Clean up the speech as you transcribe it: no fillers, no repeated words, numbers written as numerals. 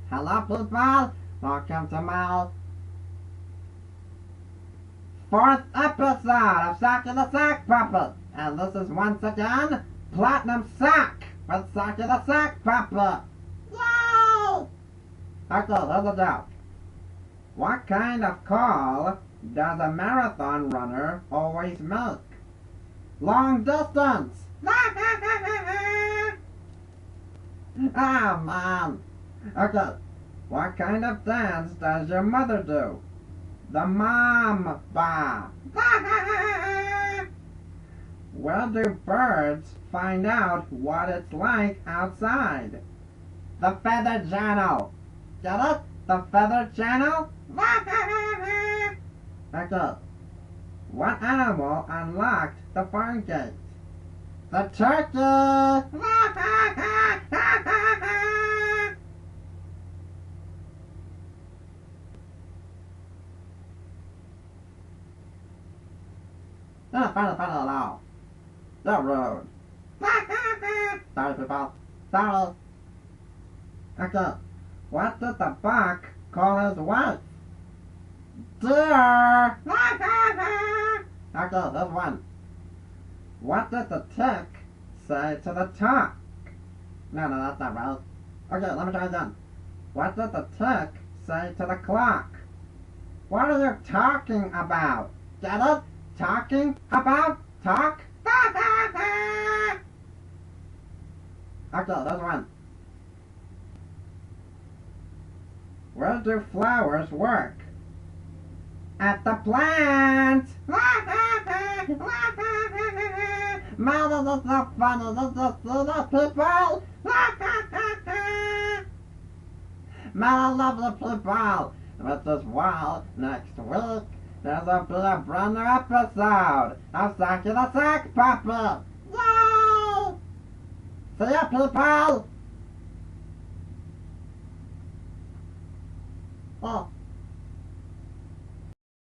Hello people, welcome to my fourth episode of Socky the Sock Puppet. And this is once again Platinum Sock with Socky the Sock Puppet. Yay! Okay, here's a joke. What kind of call does a marathon runner always make? Long distance! Ah, man. Okay, what kind of dance does your mother do? The mom bar. Where do birds find out what it's like outside? The Feather Channel. Get it? The Feather Channel? Okay. What animal unlocked the farm gate? The turkey! Final allow. The road. Sorry, people. Sorry. Okay. What did the buck call his wife? Dear. Okay, there's one. What did the tick say to the tock? No, that's not right. Okay, let me try again. What did the tick say to the clock? What are you talking about? Get it? Talking about talk? Okay, there's one. Where do flowers work? At the plant! Man, this is so funny. This is so people! Man, I love the people! Which is why next week there'll be a brand new episode of Socky the Sock Puppet! Yay! See ya, people!